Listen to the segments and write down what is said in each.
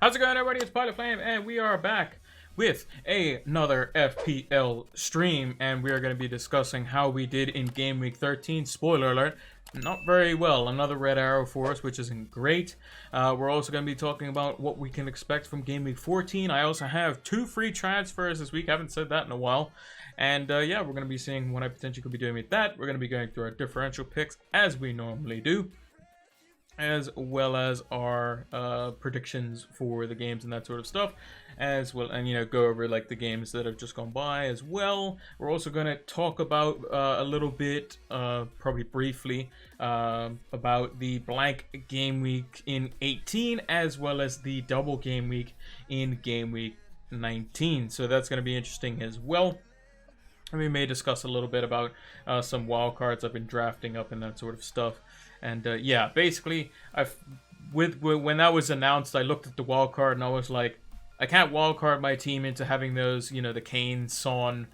How's it going, everybody? It's Pilot Flame, and we are back with another FPL stream, and we are going to be discussing how we did in Game Week 13. Spoiler alert, not very well. Another red arrow for us, which isn't great. We're also going to be talking about what we can expect from Game Week 14. I also have 2 free transfers this week. I haven't said that in a while. And yeah, we're going to be seeing what I potentially could be doing with that. We're going to be going through our differential picks, as we normally do, as well as our predictions for the games and that sort of stuff, as well, and go over like the games that have just gone by as well. We're also going to talk about a little bit, probably briefly, about the blank game week in 18, as well as the double game week in game week 19. So that's going to be interesting as well. And we may discuss a little bit about some wild cards I've been drafting up and that sort of stuff. And yeah, basically, when that was announced, I looked at the wild card and I was like, I can't wild card my team into having those, the Kane, Son,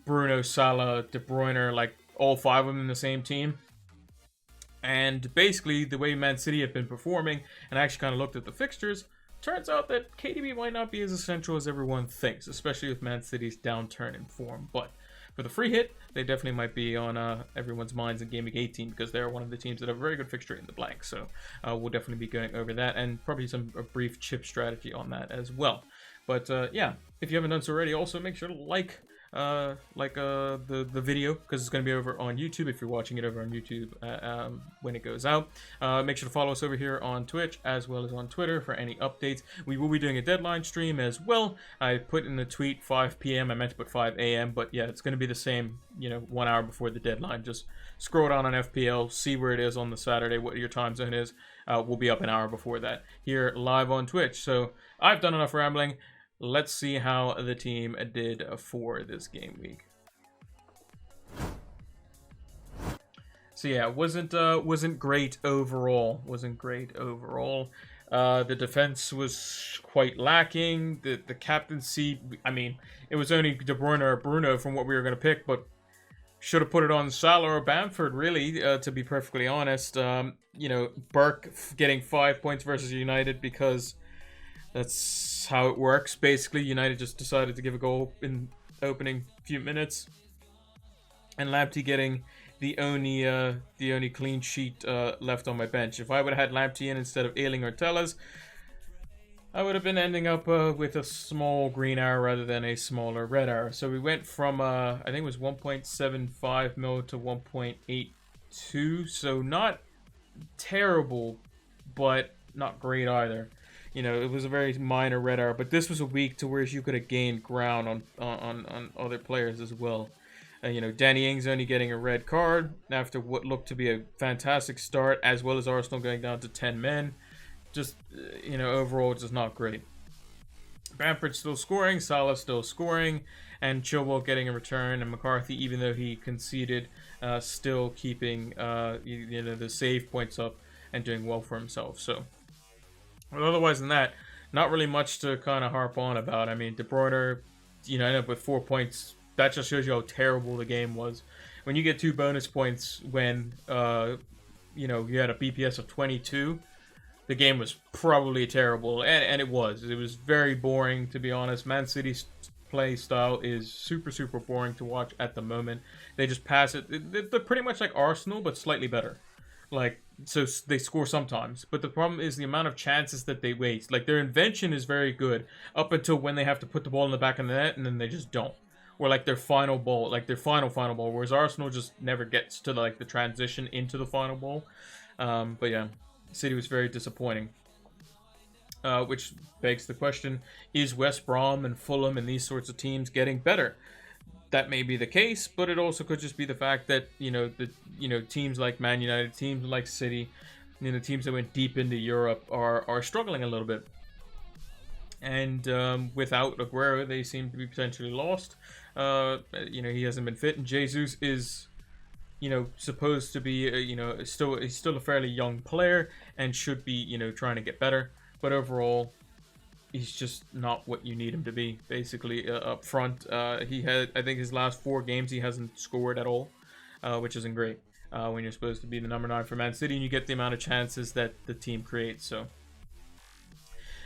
Bruno, Salah, De Bruyne, like all 5 of them in the same team. And basically, the way Man City have been performing, and I actually kind of looked at the fixtures, turns out that KDB might not be as essential as everyone thinks, especially with Man City's downturn in form. But for the free hit, they definitely might be on everyone's minds in Game Week 18 because they're one of the teams that have a very good fixture in the blank. So we'll definitely be going over that and probably a brief chip strategy on that as well. But yeah, if you haven't done so already, also make sure to like the video, because it's going to be over on YouTube if you're watching it over on YouTube when it goes out. Make sure to follow us over here on Twitch as well as on Twitter for any updates. We will be doing a deadline stream as well. I put in the tweet 5 p.m. I meant to put 5 a.m. but yeah, it's going to be the same, 1 hour before the deadline. Just scroll down on FPL, see where it is on the Saturday, what your time zone is. We'll be up an hour before that here live on Twitch. So I've done enough rambling. Let's see how the team did for this game week. So yeah, wasn't great overall. The defense was quite lacking. The captaincy, I mean, it was only De Bruyne or Bruno from what we were going to pick, but should have put it on Salah or Bamford, really, to be perfectly honest. Burke getting 5 points versus United because that's how it works. Basically, United just decided to give a goal in opening few minutes, and Lamptey getting the only clean sheet left on my bench. If I would have had Lamptey in instead of Ayling or Tellez, I would have been ending up with a small green arrow rather than a smaller red arrow. So we went from I think it was 1.75 mil to 1.82. So not terrible, but not great either. It was a very minor red arrow, but this was a week to where you could have gained ground on other players as well. Danny Ings only getting a red card after what looked to be a fantastic start, as well as Arsenal going down to 10 men. Just, overall, just not great. Bamford still scoring, Salah still scoring, and Chilwell getting a return, and McCarthy, even though he conceded, still keeping, the save points up and doing well for himself. So, but otherwise than that, not really much to kind of harp on about. I mean, De Bruyne, ended up with 4 points. That just shows you how terrible the game was. When you get 2 bonus points when, you had a BPS of 22, the game was probably terrible. And it was. It was very boring, to be honest. Man City's play style is super, super boring to watch at the moment. They just pass it. They're pretty much like Arsenal, but slightly better. So they score sometimes, but the problem is the amount of chances that they waste. Like, their invention is very good up until when they have to put the ball in the back of the net, and then they just don't. Or like their final ball, final ball, whereas Arsenal just never gets to the transition into the final ball. But yeah, City was very disappointing. Which begs the question, is West Brom and Fulham and these sorts of teams getting better? That may be the case, but it also could just be the fact that teams like Man United, teams like City, teams that went deep into Europe are struggling a little bit. And without Aguero, they seem to be potentially lost. He hasn't been fit, and Jesus is, supposed to be, he's still a fairly young player and should be, trying to get better. But overall, he's just not what you need him to be, basically, up front. He had, I think his last 4 games, he hasn't scored at all, which isn't great when you're supposed to be the number 9 for Man City and you get the amount of chances that the team creates. So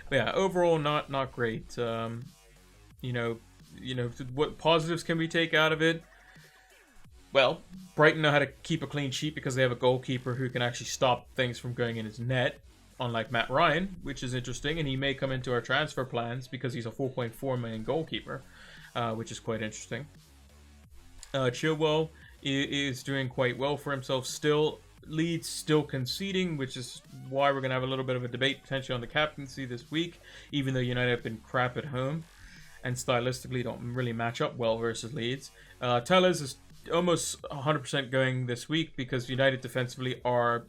But yeah, overall, not great. You know, what positives can we take out of it? Well, Brighton know how to keep a clean sheet because they have a goalkeeper who can actually stop things from going in his net, unlike Matt Ryan, which is interesting, and he may come into our transfer plans because he's a 4.4 million goalkeeper, which is quite interesting. Chilwell is doing quite well for himself still. Leeds still conceding, which is why we're going to have a little bit of a debate potentially on the captaincy this week, even though United have been crap at home and stylistically don't really match up well versus Leeds. Tellez is almost 100% going this week because United defensively are...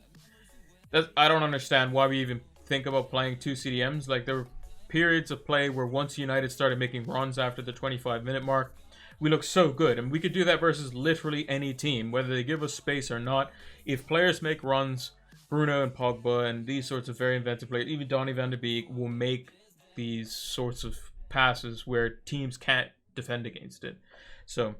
I don't understand why we even think about playing two CDMs. Like, there were periods of play where once United started making runs after the 25-minute mark, we look so good. And we could do that versus literally any team, whether they give us space or not. If players make runs, Bruno and Pogba and these sorts of very inventive players, even Donny van de Beek, will make these sorts of passes where teams can't defend against it. So,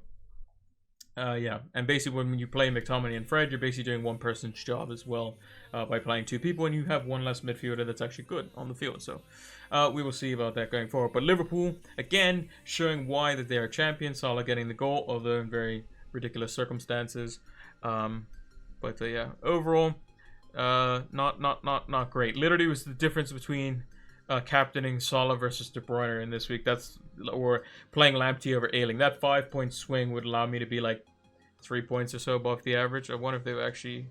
yeah. And basically when you play McTominay and Fred, you're basically doing one person's job as well by playing two people, and you have one less midfielder that's actually good on the field. So we will see about that going forward. But Liverpool, again, showing why that they are champions. Salah getting the goal, although in very ridiculous circumstances. But yeah, overall, not great. Literally was the difference between captaining Salah versus De Bruyne in this week. Or playing Lamptey over Ayling. That 5-point swing would allow me to be like 3 points or so above the average. I wonder if they've actually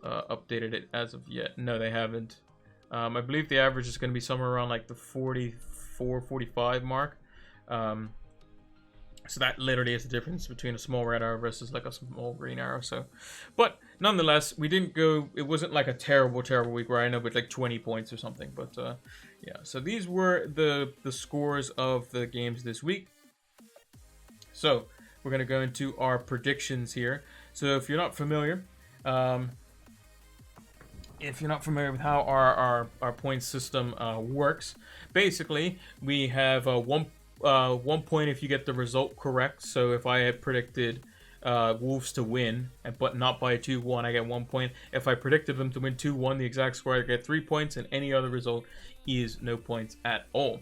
updated it as of yet. No, they haven't. I believe the average is going to be somewhere around like the 44, 45 mark. So that literally is the difference between a small red arrow versus like a small green arrow. So, but nonetheless, we didn't go. It wasn't like a terrible week where I ended up with like 20 points or something. But yeah, so these were the scores of the games this week. So we're gonna go into our predictions here. So if you're not familiar, with how our point system works, basically we have one point if you get the result correct. So if I had predicted Wolves to win, but not by 2-1, I get 1 point. If I predicted them to win 2-1, the exact score, I get 3 points, and any other result is no points at all.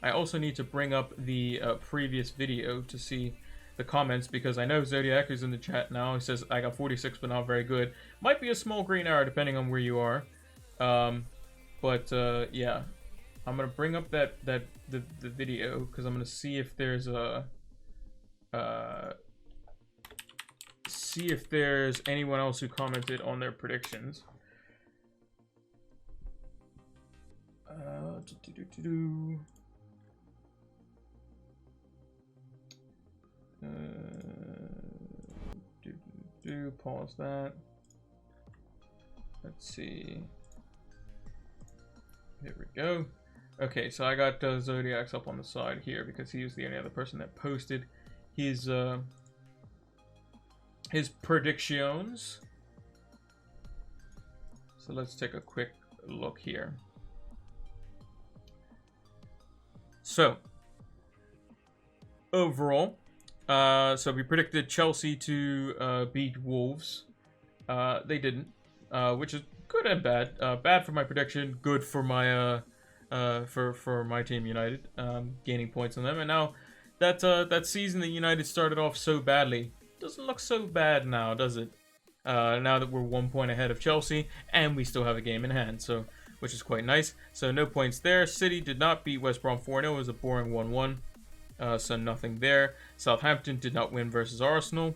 I also need to bring up the previous video to see the comments, because I know Zodiac is in the chat now. He says, I got 46 but not very good. Might be a small green arrow depending on where you are. But yeah, I'm gonna bring up the video because I'm gonna see if there's anyone else who commented on their predictions. Pause that. Let's see. Here we go. Okay, so I got Zodiac's up on the side here because he was the only other person that posted his predictions. So let's take a quick look here. So overall, so we predicted Chelsea to beat Wolves. They didn't, which is good and bad. Bad for my prediction, good for my for my team United, gaining points on them. And now that season that United started off so badly doesn't look so bad now, does it? Now that we're 1 point ahead of Chelsea and we still have a game in hand, so which is quite nice. So no points there. City did not beat West Brom 4-0. It was a boring 1-1. So nothing there. Southampton did not win versus Arsenal.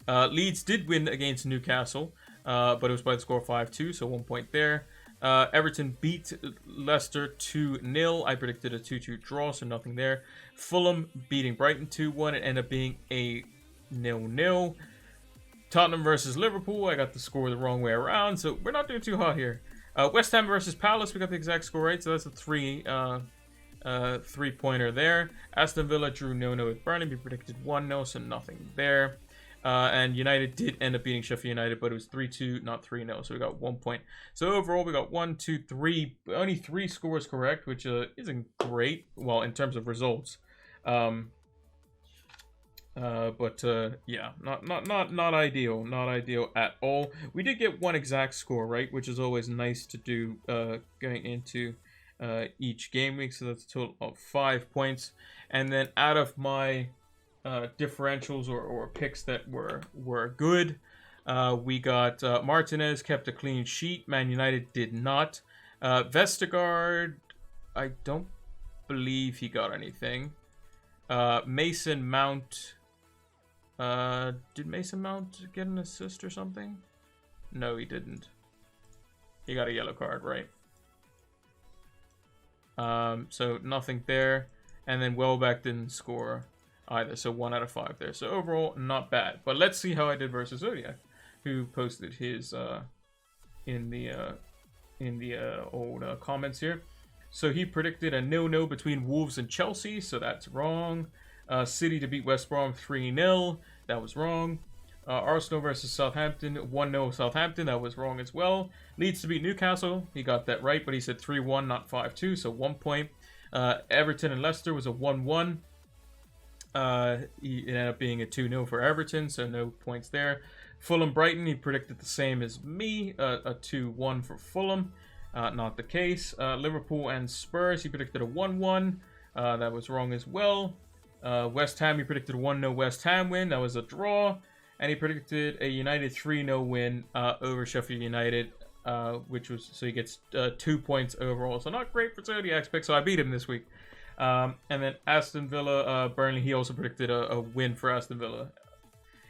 Leeds did win against Newcastle, but it was by the score 5-2, so 1 point there. Everton beat Leicester 2-0. I predicted a 2-2 draw, so nothing there. Fulham beating Brighton 2-1. It ended up being a 0-0. Tottenham versus Liverpool. I got the score the wrong way around, so we're not doing too hot here. West Ham versus Palace. We got the exact score right, so that's a 3-pointer there. Aston Villa drew 0-0 with Burnley. We predicted 1-0, so nothing there. And United did end up beating Sheffield United, but it was 3-2, not 3-0, so we got 1 point. So overall, we got 1, 2, 3, only 3 scores correct, which isn't great, well, in terms of results. Yeah, not ideal, not ideal at all. We did get one exact score, right, which is always nice to do going into each game week. So that's a total of 5 points. And then out of my differentials or picks that were good, we got Martinez kept a clean sheet. Man United did not. Vestergaard, I don't believe he got anything. Mason Mount. Did Mason Mount get an assist or something? No, he didn't. He got a yellow card, right? So nothing there. And then Welbeck didn't score either, so 1 out of 5 there. So overall, not bad. But let's see how I did versus Zodiac, who posted his in the old comments here. So he predicted a 0-0 between Wolves and Chelsea, so that's wrong. City to beat West Brom 3-0. That was wrong. Arsenal versus Southampton 1-0 Southampton. That was wrong as well. Leeds to beat Newcastle. He got that right, but he said 3-1, not 5-2, so 1 point. Everton and Leicester was a 1-1. It ended up being a 2-0 for Everton, so no points there. Fulham Brighton, he predicted the same as me, a 2-1 for Fulham. Not the case. Liverpool and Spurs, he predicted a 1-1. That was wrong as well. West Ham, he predicted a 1-0 West Ham win. That was a draw. And he predicted a United 3-0 win over Sheffield United, which was, so he gets 2 points overall. So not great for Zodiac's pick, so I beat him this week. And then Aston Villa, Burnley, he also predicted a win for Aston Villa.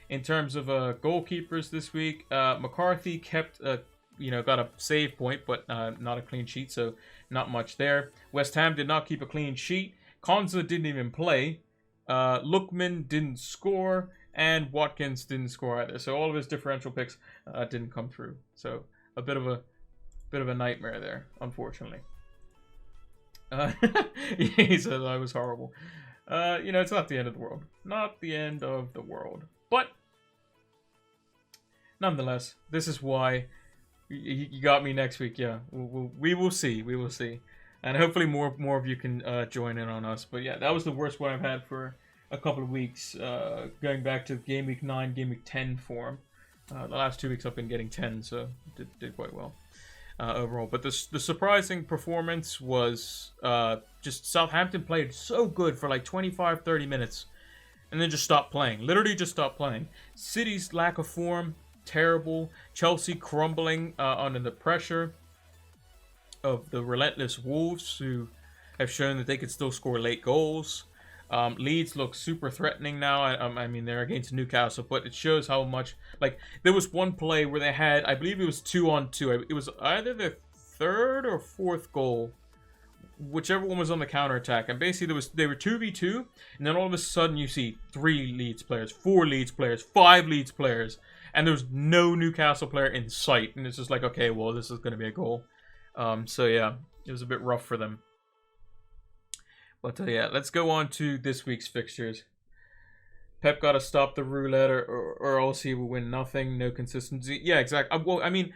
In terms of goalkeepers this week, McCarthy kept, got a save point, but not a clean sheet, so not much there. West Ham did not keep a clean sheet. Konza didn't even play. Lookman didn't score, and Watkins didn't score either. So all of his differential picks didn't come through. So a bit of a nightmare there, unfortunately. He said I was horrible. It's not the end of the world. Not the end of the world. But nonetheless, this is why you got me next week. Yeah, we will see. We will see. And hopefully more of you can join in on us. But yeah, that was the worst one I've had for a couple of weeks. Going back to Game Week 9, Game Week 10 form. The last 2 weeks I've been getting 10, so did quite well overall. But the surprising performance was just Southampton played so good for like 25-30 minutes. And then just stopped playing. Literally just stopped playing. City's lack of form, terrible. Chelsea crumbling under the pressure of the relentless Wolves, who have shown that they could still score late goals. Leeds look super threatening now. I mean, they're against Newcastle, but it shows how much... Like, there was one play where they had, I believe it was 2-on-2. It was either their third or fourth goal, whichever one was on the counterattack. And basically, they were 2v2, and then all of a sudden you see 3 Leeds players, 4 Leeds players, 5 Leeds players, and there's no Newcastle player in sight. And it's just like, okay, well, this is going to be a goal. So yeah, it was a bit rough for them. But yeah, let's go on to this week's fixtures. Pep got to stop the roulette, or else he will win nothing. No consistency. Yeah, exactly. Well, I mean,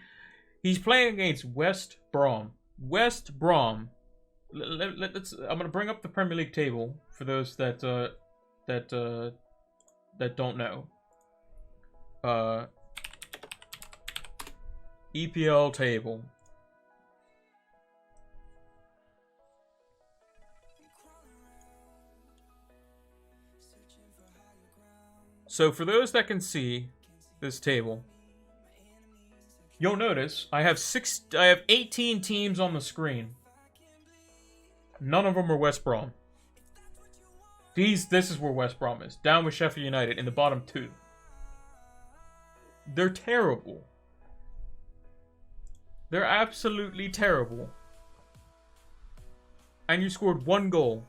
he's playing against West Brom. West Brom. Let's. I'm gonna bring up the Premier League table for those that don't know. EPL table. So for those that can see this table, you'll notice I have 18 teams on the screen. None of them are West Brom. This is where West Brom is. Down with Sheffield United in the bottom 2. They're terrible. They're absolutely terrible. And you scored 1 goal.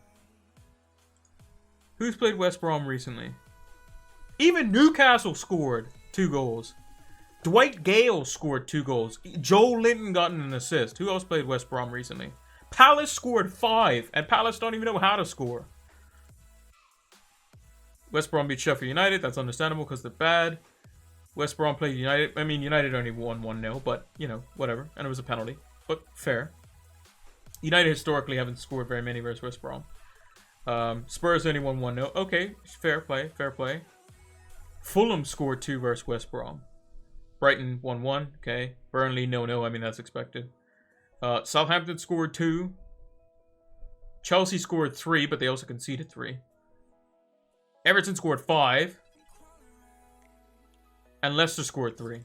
Who's played West Brom recently? Even Newcastle scored 2 goals. Dwight Gale scored 2 goals. Joe Linton got an assist. Who else played West Brom recently? Palace scored 5, and Palace don't even know how to score. West Brom beat Sheffield United. That's understandable because they're bad. West Brom played United. I mean, United only won 1-0, but, whatever. And it was a penalty. But fair. United historically haven't scored very many versus West Brom. Spurs only won 1-0. Okay, fair play, fair play. Fulham scored 2 versus West Brom. Brighton 1-1. Okay. Burnley 0-0. I mean, that's expected. Southampton scored 2. Chelsea scored 3, but they also conceded 3. Everton scored 5. And Leicester scored 3.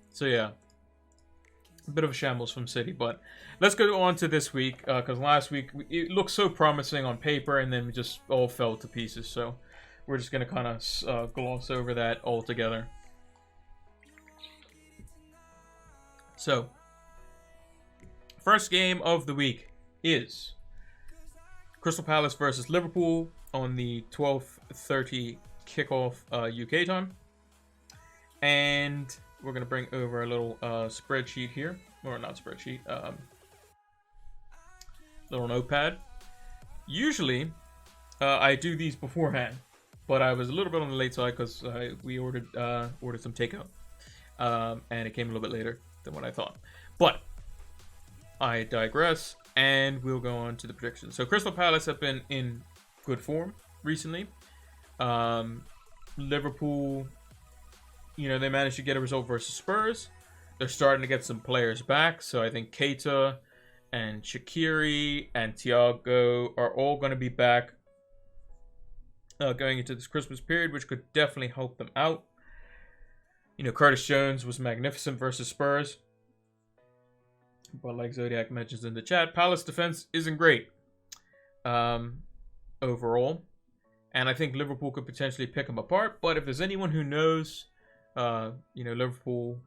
So, yeah. A bit of a shambles from City. But let's go on to this week. Because last week, it looked so promising on paper. And then we just all fell to pieces. So, we're just going to kind of gloss over that altogether. So, first game of the week is Crystal Palace versus Liverpool on the 12:30 kickoff UK time. And we're going to bring over a little spreadsheet here. Or not spreadsheet. Little notepad. Usually, I do these beforehand. But I was a little bit on the late side because we ordered some takeout. And it came a little bit later than what I thought. But I digress, and we'll go on to the predictions. So Crystal Palace have been in good form recently. Liverpool, they managed to get a result versus Spurs. They're starting to get some players back. So I think Keita and Shaqiri and Thiago are all going to be back going into this Christmas period, which could definitely help them out. Curtis Jones was magnificent versus Spurs. But like Zodiac mentions in the chat, Palace defense isn't great overall. And I think Liverpool could potentially pick them apart. But if there's anyone who knows, Liverpool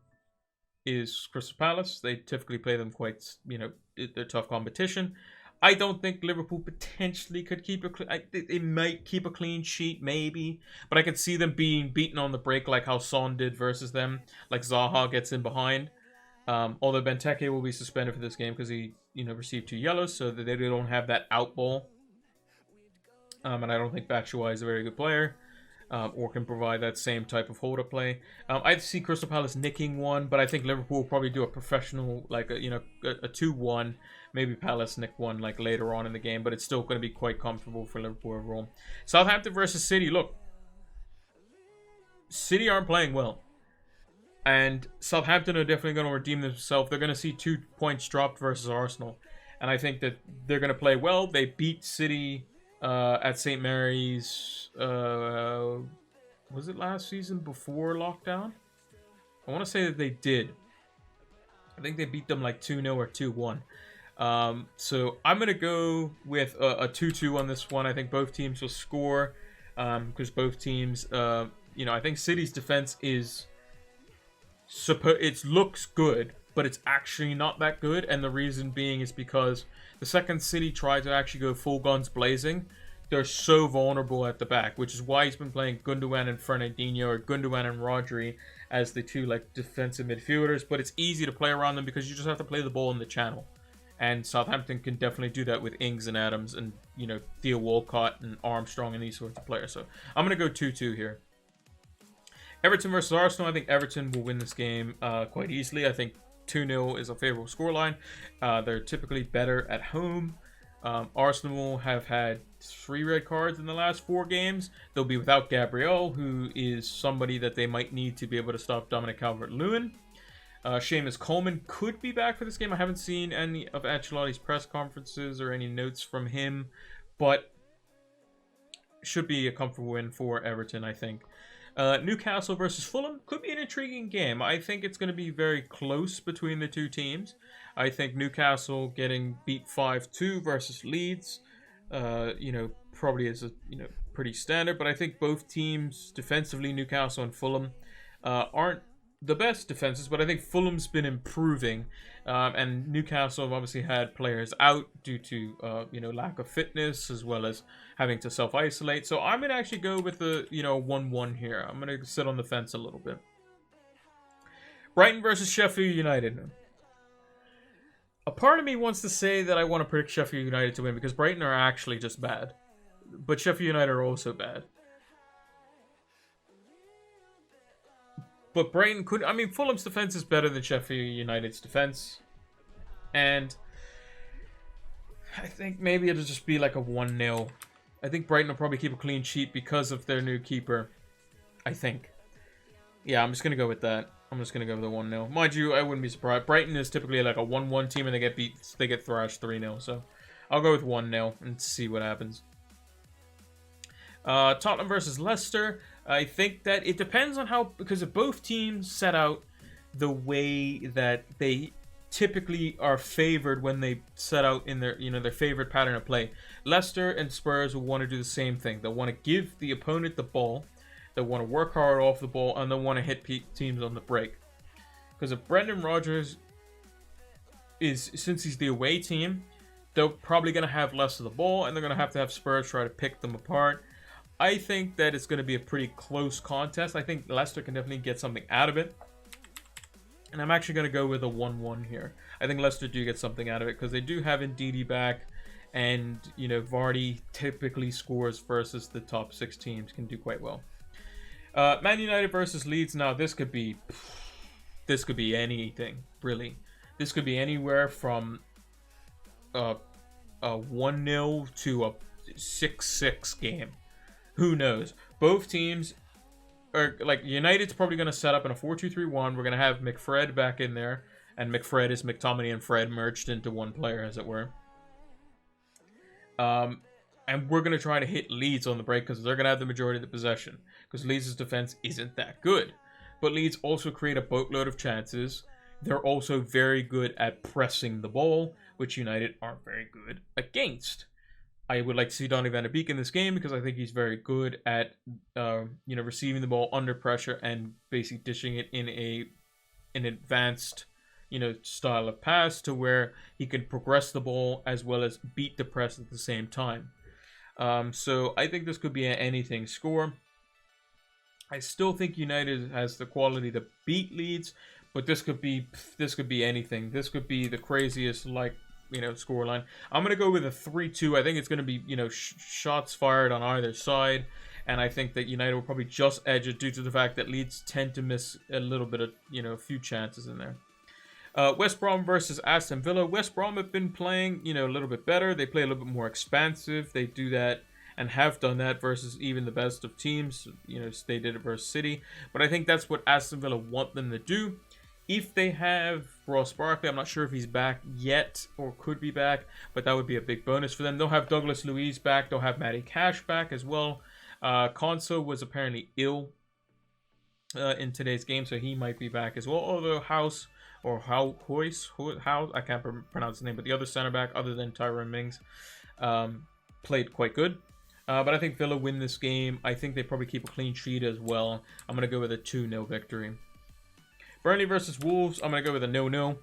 is Crystal Palace. They typically play them quite, they're tough competition. I don't think Liverpool potentially could keep they might keep a clean sheet, maybe. But I could see them being beaten on the break like how Son did versus them. Like Zaha gets in behind. Although Benteke will be suspended for this game because he, received 2 yellows. So that they don't have that out ball. And I don't think Batshuayi is a very good player. Or can provide that same type of hold-up play. I'd see Crystal Palace nicking one. But I think Liverpool will probably do a professional, like a 2-1. Maybe Palace nick one like later on in the game, but it's still going to be quite comfortable for Liverpool overall. Southampton versus City. Look, City aren't playing well. And Southampton are definitely going to redeem themselves. They're going to see 2 points dropped versus Arsenal. And I think that they're going to play well. They beat City at St. Mary's. Was it last season before lockdown? I want to say that they did. I think they beat them like 2-0 or 2-1. So I'm going to go with a 2-2 on this one. I think both teams will score because both teams, I think City's defense is it looks good, but it's actually not that good. And the reason being is because the second City tried to actually go full guns blazing, they're so vulnerable at the back, which is why he's been playing Gundogan and Fernandinho or Gundogan and Rodri as the 2 like defensive midfielders. But it's easy to play around them because you just have to play the ball in the channel. And Southampton can definitely do that with Ings and Adams and, Theo Walcott and Armstrong and these sorts of players. So I'm going to go 2-2 here. Everton versus Arsenal. I think Everton will win this game quite easily. I think 2-0 is a favorable scoreline. They're typically better at home. Arsenal have had 3 red cards in the last 4 games. They'll be without Gabriel, who is somebody that they might need to be able to stop Dominic Calvert-Lewin. Seamus Coleman could be back for this game. I haven't seen any of Ancelotti's press conferences or any notes from him, but should be a comfortable win for Everton, I think. Newcastle versus Fulham could be an intriguing game. I think it's going to be very close between the 2 teams. I think Newcastle getting beat 5-2 versus Leeds, probably is pretty standard. But I think both teams defensively, Newcastle and Fulham, aren't the best defenses, but I think Fulham's been improving, and Newcastle have obviously had players out due to lack of fitness as well as having to self-isolate. So I'm gonna actually go with the 1-1 here. I'm gonna sit on the fence a little bit. Brighton versus Sheffield United. A part of me wants to say that I want to predict Sheffield United to win because Brighton are actually just bad, but Sheffield United are also bad. But Brighton could... Fulham's defense is better than Sheffield United's defense. And I think maybe it'll just be like a 1-0. I think Brighton will probably keep a clean sheet because of their new keeper. I think. Yeah, I'm just going to go with that. I'm just going to go with a 1-0. Mind you, I wouldn't be surprised. Brighton is typically like a 1-1 team and they get beat. They get thrashed 3-0. So I'll go with 1-0 and see what happens. Tottenham versus Leicester. I think that it depends on how, because if both teams set out the way that they typically are favored when they set out in their, their favorite pattern of play. Leicester and Spurs will want to do the same thing. They'll want to give the opponent the ball. They'll want to work hard off the ball, and they'll want to hit teams on the break. Because if Brendan Rodgers since he's the away team, they're probably going to have less of the ball, and they're going to have Spurs try to pick them apart. I think that it's going to be a pretty close contest. I think Leicester can definitely get something out of it. And I'm actually going to go with a 1-1 here. I think Leicester do get something out of it because they do have Ndidi back. And, Vardy typically scores versus the top 6 teams, can do quite well. Man United versus Leeds. Now, this could be anything, really. This could be anywhere from a 1-0 to a 6-6 game. Who knows? Both teams are, like, United's probably going to set up in a 4-2-3-1. We're going to have McFred back in there. And McFred is McTominay and Fred merged into one player, as it were. And we're going to try to hit Leeds on the break because they're going to have the majority of the possession. Because Leeds' defense isn't that good. But Leeds also create a boatload of chances. They're also very good at pressing the ball, which United aren't very good against. I would like to see Donny van de Beek in this game because I think he's very good at, receiving the ball under pressure and basically dishing it in an advanced, style of pass to where he can progress the ball as well as beat the press at the same time. So I think this could be an anything score. I still think United has the quality to beat Leeds, but this could be anything. This could be the craziest, scoreline. I'm going to go with a 3-2. I think it's going to be, shots fired on either side. And I think that United will probably just edge it due to the fact that Leeds tend to miss a little bit of, a few chances in there. West Brom versus Aston Villa. West Brom have been playing, a little bit better. They play a little bit more expansive. They do that and have done that versus even the best of teams. They did it versus City. But I think that's what Aston Villa want them to do. If they have Ross Barkley, I'm not sure if he's back yet or could be back, but that would be a big bonus for them. They'll have Douglas Luiz back. They'll have Matty Cash back as well. Konso was apparently ill in today's game, so he might be back as well. Although House, I can't pronounce his name, but the other center back, other than Tyrone Mings, played quite good. But I think Villa win this game. I think they probably keep a clean sheet as well. I'm going to go with a 2-0 victory. Burnley versus Wolves. I'm going to go with a 0-0.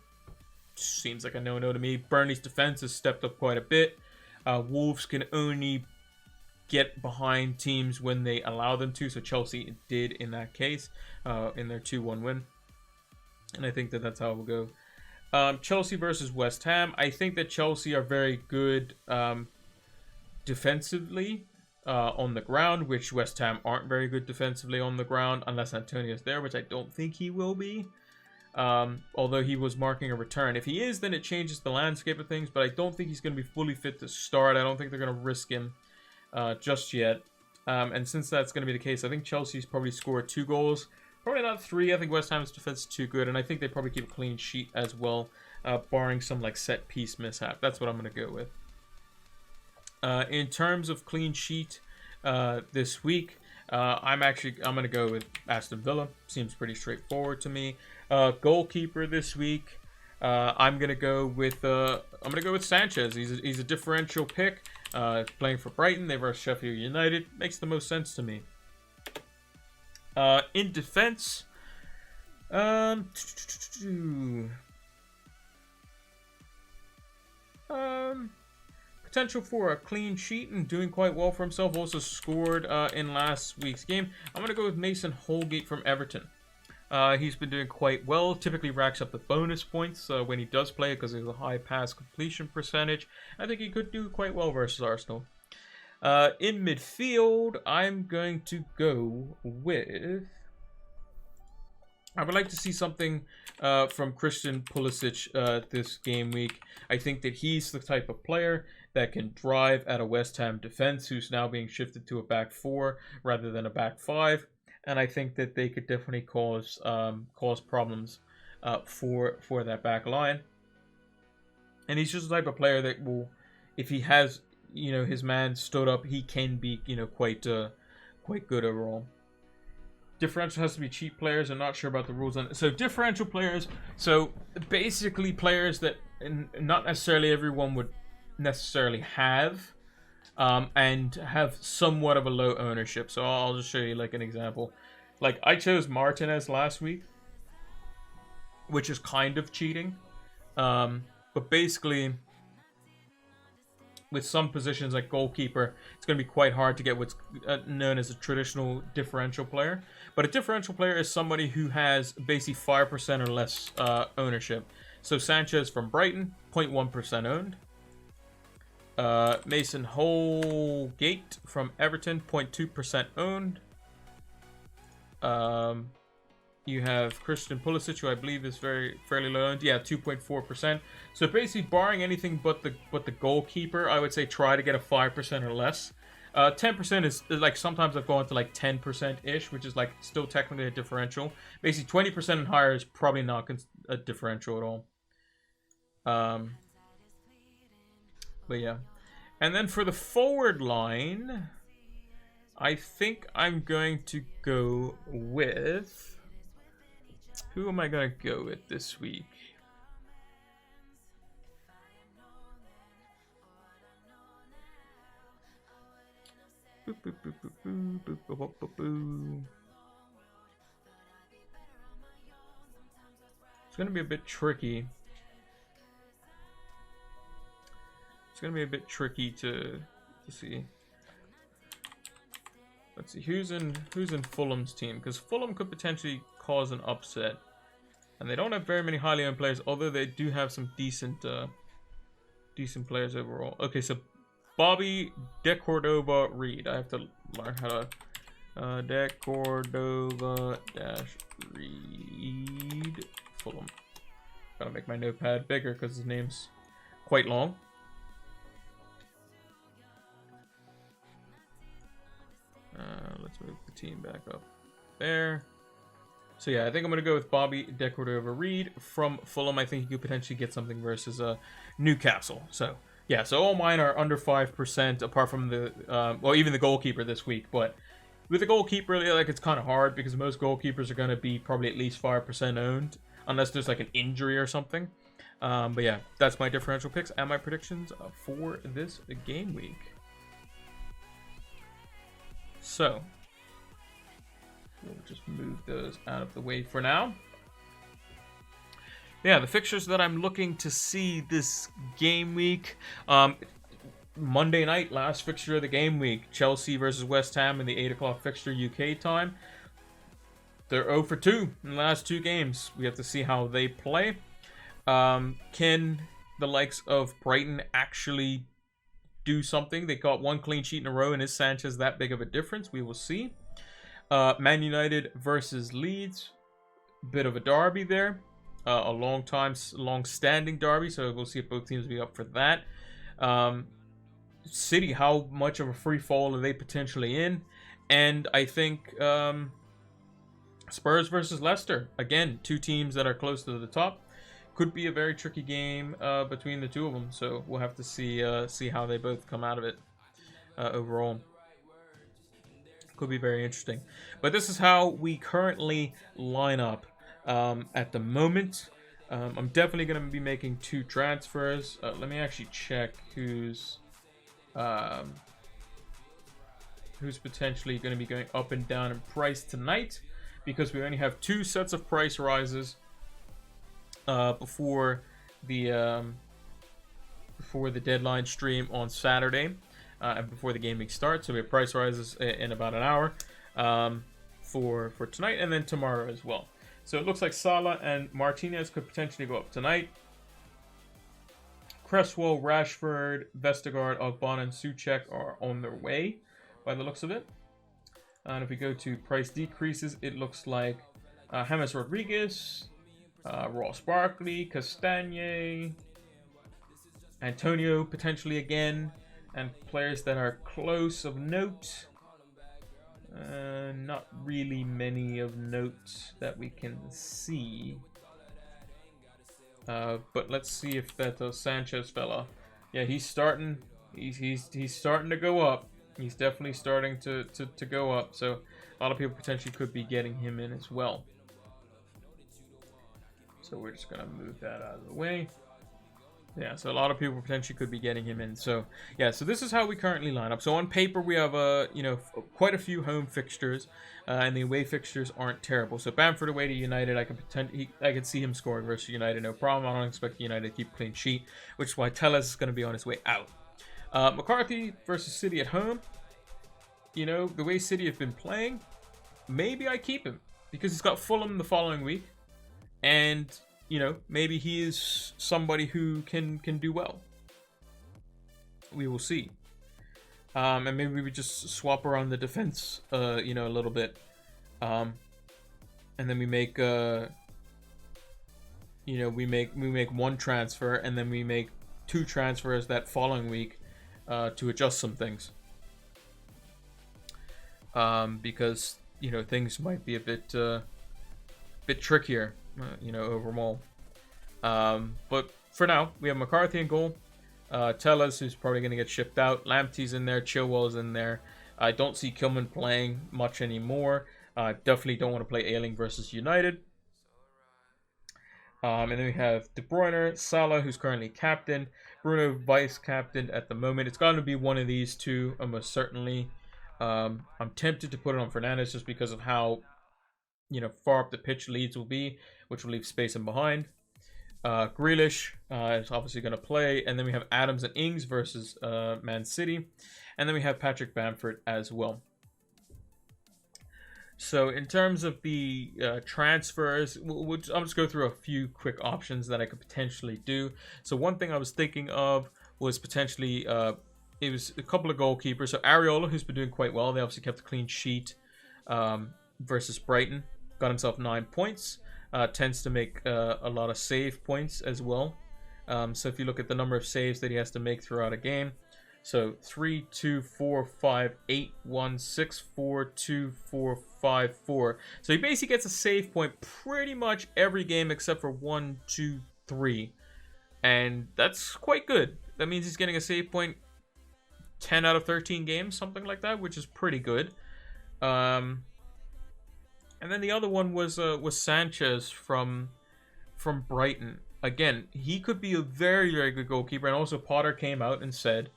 Seems like a 0-0 to me. Burnley's defense has stepped up quite a bit. Wolves can only get behind teams when they allow them to. So Chelsea did in that case, in their 2-1 win. And I think that that's how it will go. Chelsea versus West Ham. I think that Chelsea are very good defensively on the ground, which West Ham aren't very good defensively on the ground unless Antonio's there, which I don't think he will be. Although he was marking a return. If he is, then it changes the landscape of things, but I don't think he's going to be fully fit to start. I don't think they're going to risk him just yet. And since that's going to be the case, I think Chelsea's probably scored 2 goals. Probably not 3. I think West Ham's defense is too good, and I think they probably keep a clean sheet as well, barring some set piece mishap. That's what I'm going to go with. In terms of clean sheet this week, I'm going to go with Aston Villa. Seems pretty straightforward to me. Goalkeeper this week, I'm going to go with Sanchez. He's a differential pick. Playing for Brighton, they versus Sheffield United. Makes the most sense to me. In defense, potential for a clean sheet and doing quite well for himself. Also scored in last week's game. I'm going to go with Mason Holgate from Everton. He's been doing quite well. Typically racks up the bonus points when he does play because he has a high pass completion percentage. I think he could do quite well versus Arsenal. In midfield, I'm going to go with I would like to see something from Christian Pulisic this game week. I think that he's the type of player that can drive at a West Ham defense, who's now being shifted to a back four rather than a back five, and I think that they could definitely cause problems for that back line. And he's just the type of player that will, if he has his man stood up, he can be quite good overall. Differential has to be cheap players. I'm not sure about the rules on it. So differential players, so basically players that not necessarily everyone would necessarily have, and have somewhat of a low ownership. So I'll just show you like an example. Like I chose Martinez last week, which is kind of cheating, but basically with some positions like goalkeeper, it's going to be quite hard to get what's known as a traditional differential player. But a differential player is somebody who has basically 5% or less ownership. So Sanchez from Brighton, 0.1% owned. Mason Holgate from Everton, 0.2% owned. You have Christian Pulisic, who I believe is fairly low owned. Yeah, 2.4%. So basically, barring anything but the goalkeeper, I would say try to get a 5% or less. 10% is like sometimes I've gone to like 10% ish, which is like still technically a differential. Basically, 20% and higher is probably not a differential at all. But yeah, and then for the forward line, I think I'm going to go with. Who am I going to go with this week? Boop, boop, boop, boop, boop, boop, boop, boop, boop. It's going to be a bit tricky. It's going to be a bit tricky to see. Let's see who's in Fulham's team, because Fulham could potentially cause an upset, and they don't have very many highly owned players, although they do have some decent players overall. Okay, so Bobby De Cordova Reed. I have to learn how to De Cordova Reed Fulham. Gotta make my notepad bigger because his name's quite long. Let's move the team back up there. So yeah, I think I'm going to go with Bobby De Cordova Reed from Fulham. I think he could potentially get something versus Newcastle. So yeah, so all mine are under 5%, apart from the well, even the goalkeeper this week. But with the goalkeeper, like, it's kind of hard because most goalkeepers are going to be probably at least 5% owned, unless there's like an injury or something. But yeah, that's my differential picks and my predictions for this game week. So we'll just move those out of the way for now. Yeah, the fixtures that I'm looking to see this game week. Monday night, last fixture of the game week. Chelsea versus West Ham in the 8 o'clock fixture UK time. They're 0 for 2 in the last 2 games. We have to see how they play. Can the likes of Brighton actually do something? They got 1 clean sheet in a row, and is Sanchez that big of a difference? We will see. Man United versus Leeds, bit of a derby there, a long-standing derby, so we'll see if both teams will be up for that. City, how much of a free fall are they potentially in? And I think Spurs versus Leicester, again, 2 teams that are close to the top. Could be a very tricky game between the 2 of them, so we'll have to see how they both come out of it overall. Could be very interesting. But this is how we currently line up at the moment. I'm definitely going to be making 2 transfers. Let me actually check who's potentially going to be going up and down in price tonight, because we only have 2 sets of price rises before the deadline stream on Saturday, and before the game week starts. So we have price rises in about an hour for tonight and then tomorrow as well. So it looks like Salah and Martinez could potentially go up tonight. Cresswell, Rashford, Vestergaard, Ogbonna, and Souček are on their way by the looks of it. And if we go to price decreases, it looks like James Rodriguez, Ross Barkley, Castagne, Antonio potentially again, and players that are close of note. Not really many of note that we can see. But let's see if that Sanchez fella. Yeah, he's starting. He's starting to go up. He's definitely starting to go up. So a lot of people potentially could be getting him in as well. So we're just gonna move that out of the way. Yeah, so a lot of people potentially could be getting him in. So yeah, so this is how we currently line up. So on paper we have quite a few home fixtures, and the away fixtures aren't terrible. So Bamford away to United, I could see him scoring versus United, no problem. I don't expect United to keep a clean sheet, which is why Telles is going to be on his way out. McCarthy versus City at home. You know, the way City have been playing, maybe I keep him because he's got Fulham the following week, and you know, maybe he is somebody who can do well. We will see. And maybe we just swap around the defense, a little bit. And then we make, we make one transfer, and then we make 2 transfers that following week to adjust some things. Because, things might be a bit trickier. Overall. But for now, we have McCarthy in goal. Telles, who's probably going to get shipped out. Lamptey's in there. Chilwell's in there. I don't see Kilman playing much anymore. Definitely don't want to play Ayling versus United. And then we have De Bruyne, Salah, who's currently captain. Bruno, vice captain at the moment. It's going to be one of these two, almost certainly. I'm tempted to put it on Fernandes just because of how far up the pitch Leeds will be, which will leave space in behind. Grealish is obviously going to play, and then we have Adams and Ings versus Man City, and then we have Patrick Bamford as well. So in terms of the transfers, I'll just go through a few quick options that I could potentially do. So one thing I was thinking of was potentially it was a couple of goalkeepers. So Areola, who's been doing quite well, they obviously kept a clean sheet versus Brighton. Got himself 9 points. Tends to make a lot of save points as well. So if you look at the number of saves that he has to make throughout a game, so 3, 2, 4, 5, 8, 1, 6, 4, 2, 4, 5, 4. So he basically gets a save point pretty much every game except for 1, 2, 3, and that's quite good. That means he's getting a save point 10 out of 13 games, something like that, which is pretty good. And then the other one was Sanchez from Brighton. Again, he could be a very, very good goalkeeper. And also Potter came out and said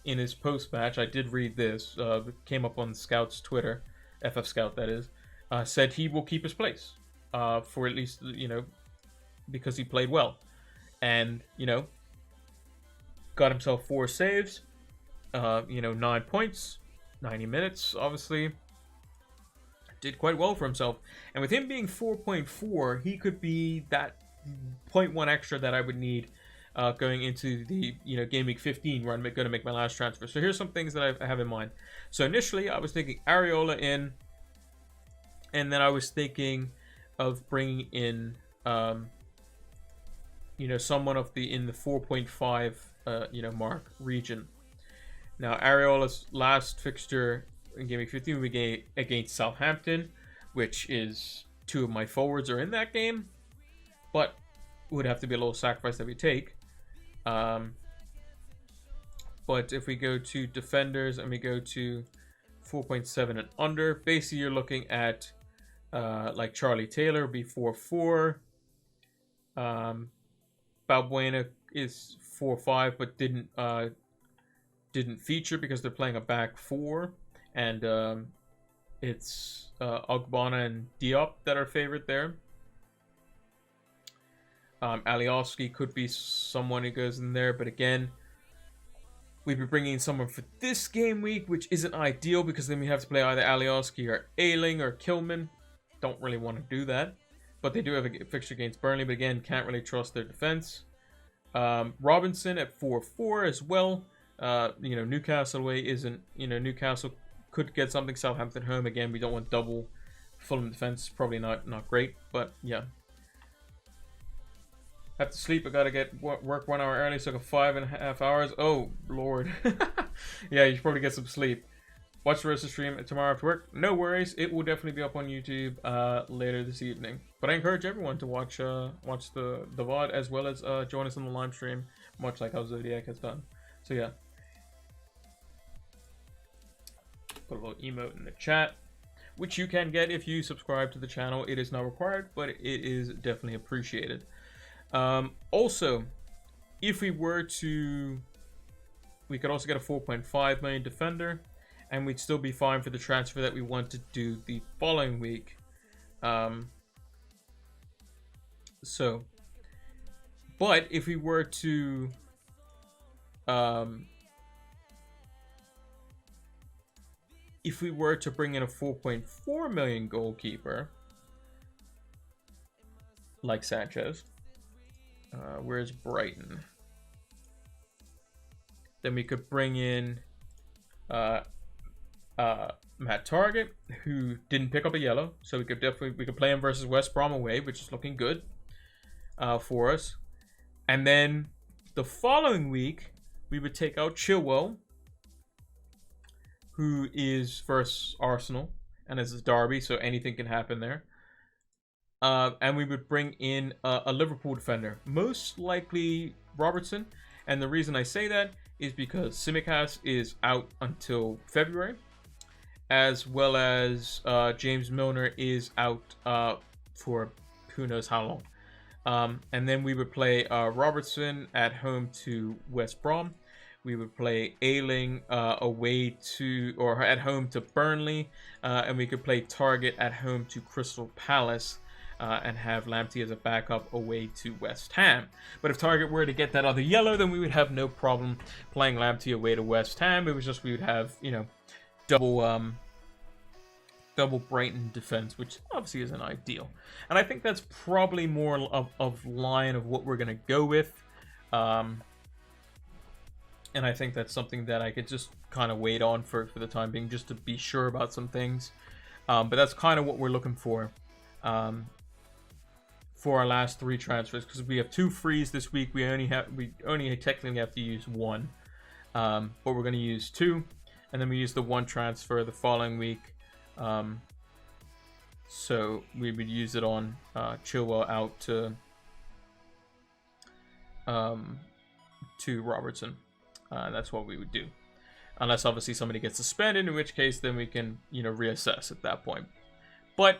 in his post-match, I did read this, it came up on Scout's Twitter, FF Scout that is, said he will keep his place for at least, because he played well. And, got himself 4 saves, 9 points, 90 minutes, obviously. Did quite well for himself, and with him being 4.4, he could be that 0.1 extra that I would need going into the game week 15, where I'm going to make my last transfer. So here's some things that I have in mind. So initially, I was thinking Areola in, and then I was thinking of bringing in someone in the 4.5 mark region. Now Areola's last fixture in game week 15 we get against Southampton, which is 2 of my forwards are in that game, but would have to be a little sacrifice that we take. But if we go to defenders and we go to 4.7 and under, basically you're looking at like Charlie Taylor would be 4.4. Balbuena is 4.5, but didn't feature because they're playing a back 4. And it's Ogbonna and Diop that are favored there. Alioski could be someone who goes in there, but again, we'd be bringing in someone for this game week, which isn't ideal because then we have to play either Alioski or Ayling or Kilman. Don't really want to do that, but they do have a fixture against Burnley, but again, can't really trust their defense. Robinson at 4.4 as well. Newcastle away isn't, Newcastle could get something. Southampton home, again, we don't want double Fulham defense probably not great, but yeah. Have to sleep. I gotta get work 1 hour early, so I got 5.5 hours. Oh lord. Yeah, you should probably get some sleep. Watch the rest of the stream tomorrow after work. No worries, it will definitely be up on YouTube later this evening. But I encourage everyone to watch the VOD as well as join us on the live stream, much like how Zodiac has done. So yeah. Put a little emote in the chat, which you can get if you subscribe to the channel. It is not required, but it is definitely appreciated. Also, if we were to, we could also get a 4.5 million defender, and we'd still be fine for the transfer that we want to do the following week. But if we were to bring in a 4.4 million goalkeeper like Sanchez, where's Brighton? Then we could bring in Matt Target, who didn't pick up a yellow, so we could play him versus West Brom away, which is looking good for us. And then the following week we would take out Chilwell, who is versus Arsenal, and it's a derby, so anything can happen there. And we would bring in a Liverpool defender, most likely Robertson. And the reason I say that is because Tsimikas is out until February, as well as James Milner is out for who knows how long. And then we would play Robertson at home to West Brom. We would play Ayling away to, or at home to Burnley, and we could play Target at home to Crystal Palace. And have Lamptey as a backup away to West Ham. But if Target were to get that other yellow, then we would have no problem playing Lamptey away to West Ham. It was just we would have, you know, double Brighton defense, which obviously isn't ideal. And I think that's probably more of line of what we're gonna go with. And I think that's something that I could just kind of wait on for the time being, just to be sure about some things. But that's kind of what we're looking for our last 3 transfers, because we have 2 frees this week. We only technically have to use 1, but we're going to use 2, and then we use the 1 transfer the following week. So we would use it on Chilwell out to Robertson. That's what we would do, unless obviously somebody gets suspended, in which case then we can, you know, reassess at that point. But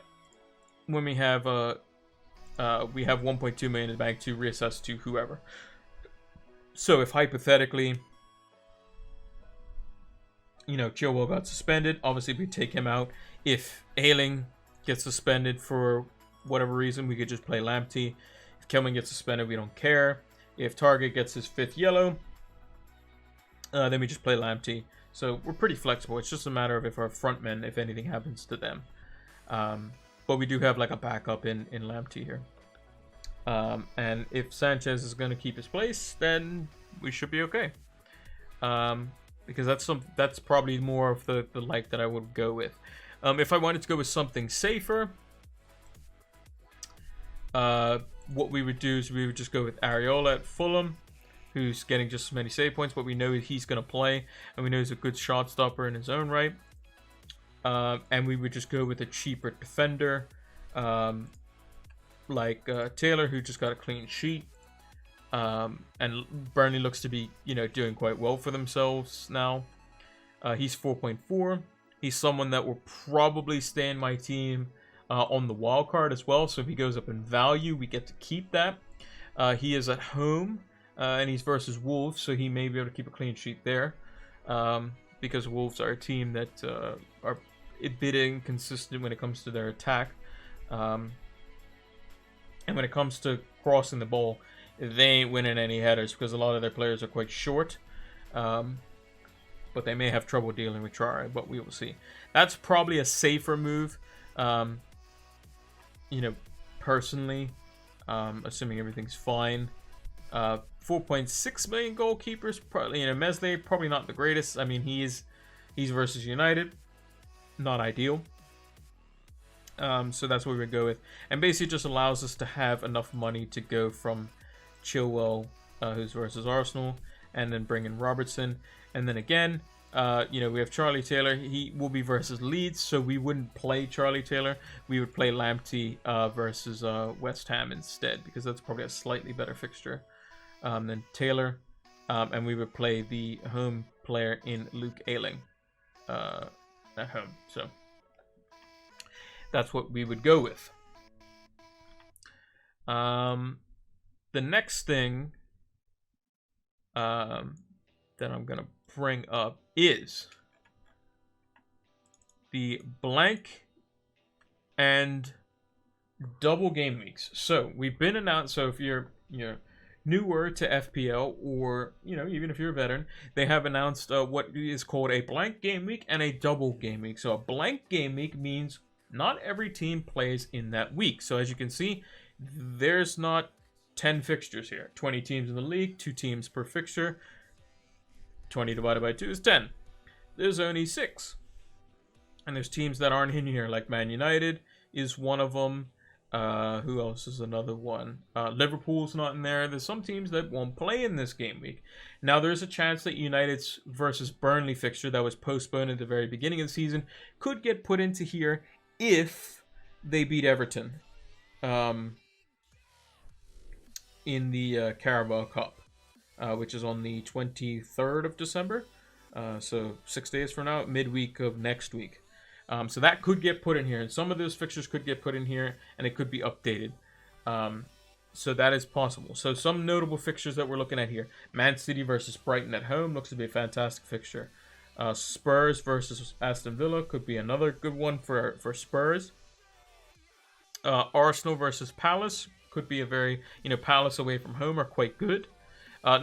when we have 1.2 million in the bank to reassess to whoever. So if hypothetically, you know, Chilwell got suspended, obviously we take him out. If Ayling gets suspended for whatever reason, we could just play Lamptey. If Kelman gets suspended, we don't care. If Target gets his 5th yellow, then we just play Lamptey. So we're pretty flexible. It's just a matter of if our front men, if anything happens to them. But we do have like a backup in Lamptey here. And if Sanchez is going to keep his place, then we should be okay. Because that's probably more of the like that I would go with. If I wanted to go with something safer, what we would do is we would just go with Areola at Fulham, who's getting just as many save points, but we know he's going to play, and we know he's a good shot stopper in his own right. And we would just go with a cheaper defender, like Taylor, who just got a clean sheet. And Burnley looks to be, you know, doing quite well for themselves now. He's 4.4. He's someone that will probably stay in my team on the wild card as well. So if he goes up in value, we get to keep that. He is at home, and he's versus Wolves, so he may be able to keep a clean sheet there. Because Wolves are a team that are a bit inconsistent when it comes to their attack. And when it comes to crossing the ball, they ain't winning any headers because a lot of their players are quite short. But they may have trouble dealing with Traore, but we will see. That's probably a safer move. You know, personally, assuming everything's fine. 4.6 million goalkeepers, probably, you know, Meslier, probably not the greatest. I mean, he's versus United, not ideal. So that's what we would go with. And basically just allows us to have enough money to go from Chilwell, who's versus Arsenal, and then bring in Robertson. And then again, we have Charlie Taylor. He will be versus Leeds, so we wouldn't play Charlie Taylor. We would play Lamptey versus West Ham instead, because that's probably a slightly better fixture than Taylor. And we would play the home player in Luke Ayling at home. So that's what we would go with. The next thing that I'm going to bring up is the blank and double game weeks. So we've been announced. So if you're newer to FPL, or even if you're a veteran, they have announced what is called a blank game week and a double game week. So a blank game week means not every team plays in that week. So as you can see, there's not 10 fixtures here. 20 teams in the league, 2 teams per fixture. 20 divided by 2 is 10. There's only 6. And there's teams that aren't in here, like Man United is one of them. Who else is another one? Liverpool's not in there. There's some teams that won't play in this game week. Now, there's a chance that United's versus Burnley fixture that was postponed at the very beginning of the season could get put into here if they beat Everton in the Carabao Cup, which is on the 23rd of December. So 6 days from now, midweek of next week. So that could get put in here, and some of those fixtures could get put in here, and it could be updated. So that is possible. So some notable fixtures that we're looking at here: Man City versus Brighton at home looks to be a fantastic fixture. Spurs versus Aston Villa could be another good one for Spurs. Arsenal versus Palace could be a very, Palace away from home are quite good.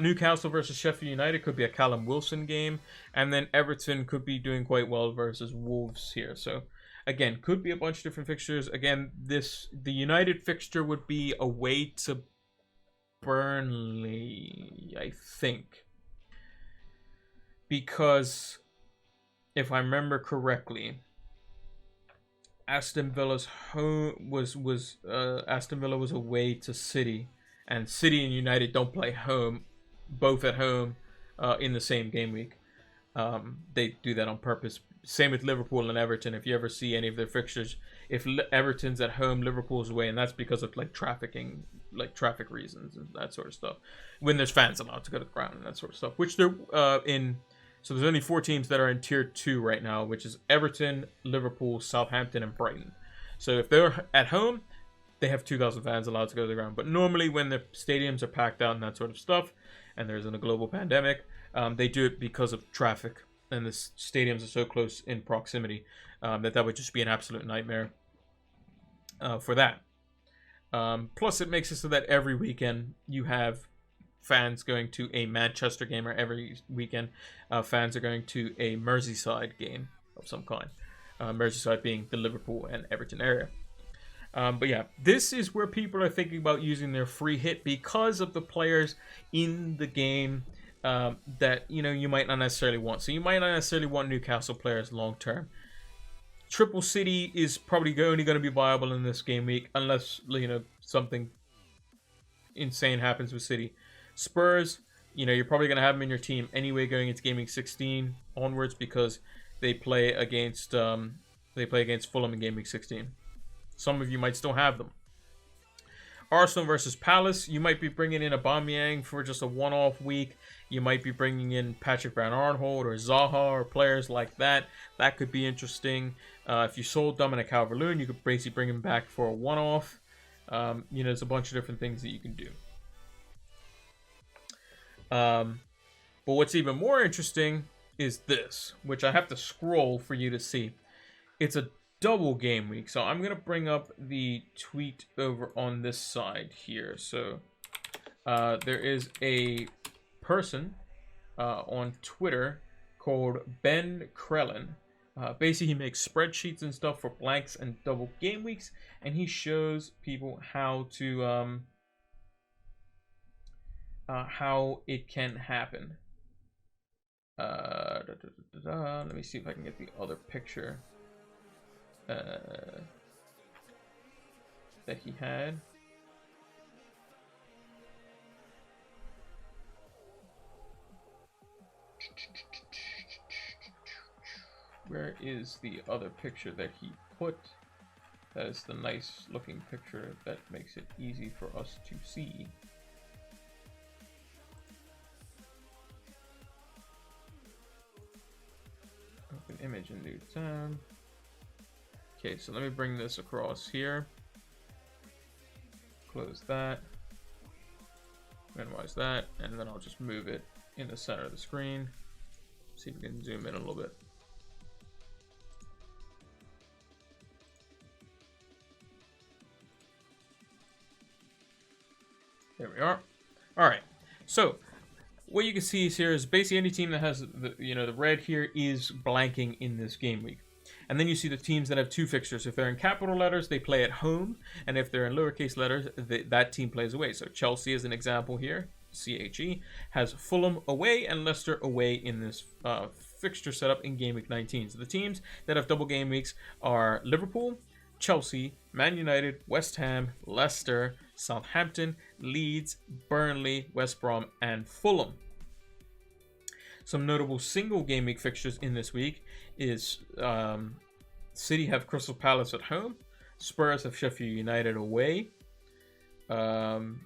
Newcastle versus Sheffield United could be a Callum Wilson game. And then Everton could be doing quite well versus Wolves here. So, again, could be a bunch of different fixtures. Again, the United fixture would be away to Burnley, I think. Because, if I remember correctly, Aston Villa's home Aston Villa was away to City. And City and United don't play both at home in the same game week. They do that on purpose. Same with Liverpool and Everton. If you ever see any of their fixtures, if Everton's at home, Liverpool's away, and that's because of traffic reasons and that sort of stuff. When there's fans allowed to go to the ground and that sort of stuff, which they're in. So there's only 4 teams that are in Tier 2 right now, which is Everton, Liverpool, Southampton, and Brighton. So if they're at home, they have 2,000 fans allowed to go to the ground. But normally when the stadiums are packed out and that sort of stuff, and there's a global pandemic, they do it because of traffic. And the stadiums are so close in proximity that would just be an absolute nightmare for that. Plus, it makes it so that every weekend you have fans going to a Manchester game, or every weekend fans are going to a Merseyside game of some kind. Merseyside being the Liverpool and Everton area. But yeah, this is where people are thinking about using their free hit because of the players in the game that you might not necessarily want. So you might not necessarily want Newcastle players long term. Triple City is probably only going to be viable in this game week unless something insane happens with City. Spurs, you're probably going to have them in your team anyway going into Game Week 16 onwards because they play against Fulham in Game Week 16. Some of you might still have them. Arsenal versus Palace, you might be bringing in Aubameyang for just a one-off week. You might be bringing in Patrick Van Aanholt or Zaha or players like that. That could be interesting. If you sold Dominic Calvert-Lewin, you could basically bring him back for a one-off. There's a bunch of different things that you can do. But what's even more interesting is this, which I have to scroll for you to see. It's a double game week. So I'm going to bring up the tweet over on this side here. So there is a person on Twitter called Ben Krellin. Basically, he makes spreadsheets and stuff for blanks and double game weeks, and he shows people how it can happen. Let me see if I can get the other picture. that he had. Where is the other picture that he put? That is the nice looking picture that makes it easy for us to see. Open image in new tab. Okay, so let me bring this across here. Close that. Minimize that, and then I'll just move it in the center of the screen. See if we can zoom in a little bit. There we are. All right. So what you can see here is basically any team that has the red here is blanking in this game week. And then you see the teams that have two fixtures. If they're in capital letters, they play at home, and if they're in lowercase letters, that team plays away. So Chelsea is an example here. CHE has Fulham away and Leicester away in this fixture setup in game week 19. So the teams that have double game weeks are Liverpool, Chelsea, Man United, West Ham, Leicester, Southampton, Leeds, Burnley, West Brom, and Fulham. Some notable single game week fixtures in this week is City have Crystal Palace at home, Spurs have Sheffield United away, Wolves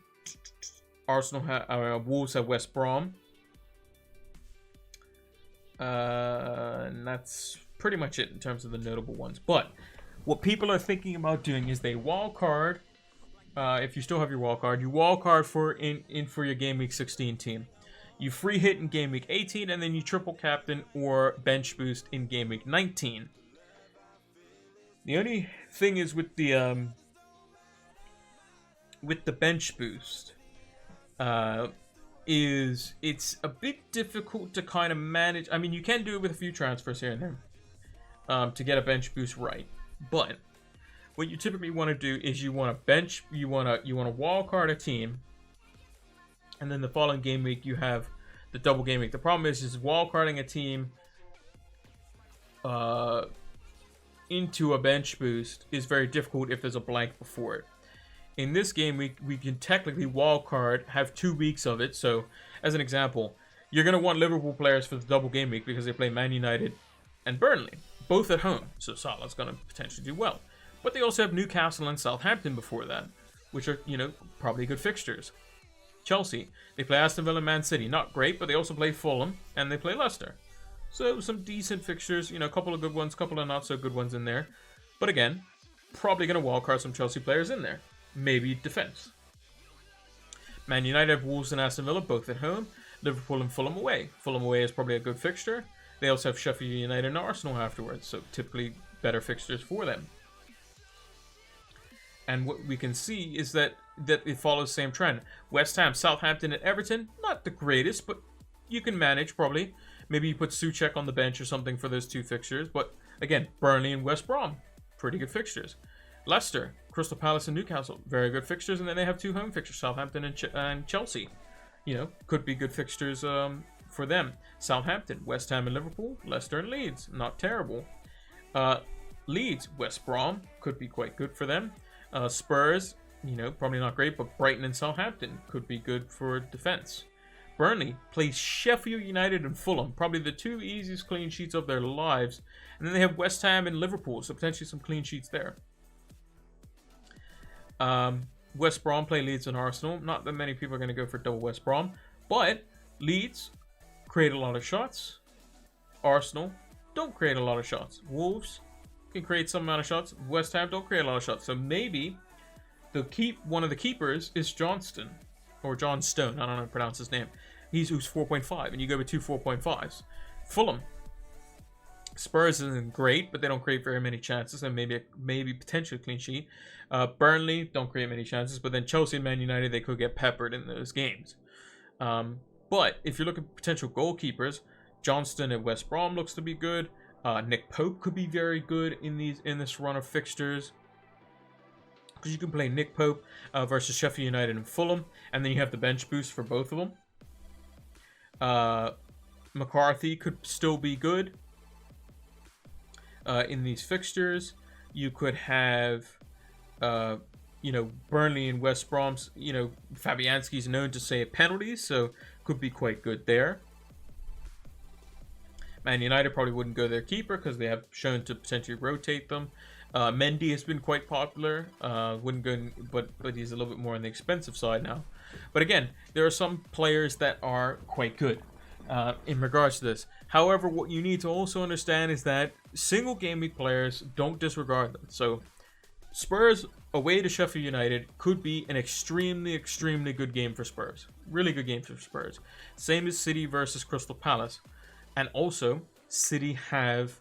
have West Brom, and that's pretty much it in terms of the notable ones. But what people are thinking about doing is they wild card. If you still have your wild card, you wild card for your game week 16 team. You free hit in game week 18, and then you triple captain or bench boost in game week 19. The only thing is with the bench boost, is it's a bit difficult to kind of manage. I mean, you can do it with a few transfers here and there, to get a bench boost right. But what you typically want to do is you want to wild card a team, and then the following game week you have the double game week. The problem is wild carding a team into a bench boost is very difficult if there's a blank before it. In this game week, we can technically wild card, have 2 weeks of it. So, as an example, you're going to want Liverpool players for the double game week because they play Man United and Burnley, both at home. So Salah's going to potentially do well. But they also have Newcastle and Southampton before that, which are, probably good fixtures. Chelsea, they play Aston Villa and Man City. Not great, but they also play Fulham and they play Leicester. So some decent fixtures, a couple of good ones, couple of not so good ones in there. But again, probably going to wildcard some Chelsea players in there. Maybe defense. Man United have Wolves and Aston Villa both at home. Liverpool and Fulham away. Fulham away is probably a good fixture. They also have Sheffield United and Arsenal afterwards, so typically better fixtures for them. And what we can see is that it follows the same trend. West Ham, Southampton, and Everton, not the greatest, but you can manage probably. Maybe you put Souček on the bench or something for those 2 fixtures. But again, Burnley and West Brom, pretty good fixtures. Leicester, Crystal Palace and Newcastle, very good fixtures. And then they have 2 home fixtures, Southampton and Chelsea. Could be good fixtures for them. Southampton, West Ham and Liverpool, Leicester and Leeds, not terrible. Leeds, West Brom, could be quite good for them. Spurs, probably not great, but Brighton and Southampton could be good for defense. Burnley plays Sheffield United and Fulham, probably the 2 easiest clean sheets of their lives. And then they have West Ham and Liverpool, so potentially some clean sheets there. West Brom play Leeds and Arsenal. Not that many people are going to go for double West Brom, but Leeds create a lot of shots. Arsenal don't create a lot of shots. Wolves can create some amount of shots. West Ham don't create a lot of shots. So maybe one of the keepers is Johnston or John Stone. I don't know how to pronounce his name. Who's 4.5, and you go with 2 4.5s. Fulham, Spurs isn't great, but they don't create very many chances, and maybe potentially clean sheet. Burnley don't create many chances, but then Chelsea and Man United, they could get peppered in those games. But if you're looking at potential goalkeepers, Johnston at West Brom looks to be good. Nick Pope could be very good in this run of fixtures, because you can play Nick Pope versus Sheffield United and Fulham, and then you have the bench boost for both of them. McCarthy could still be good in these fixtures. You could have Burnley and West Brom's, Fabianski's known to save penalties, so could be quite good there. Man United probably wouldn't go their keeper because they have shown to potentially rotate them. Mendy has been quite popular. Wouldn't go, but he's a little bit more on the expensive side now. But again, there are some players that are quite good in regards to this. However, what you need to also understand is that single game week players, don't disregard them. So Spurs away to Sheffield United could be an extremely, extremely good game for Spurs. Really good game for Spurs. Same as City versus Crystal Palace. And also, City have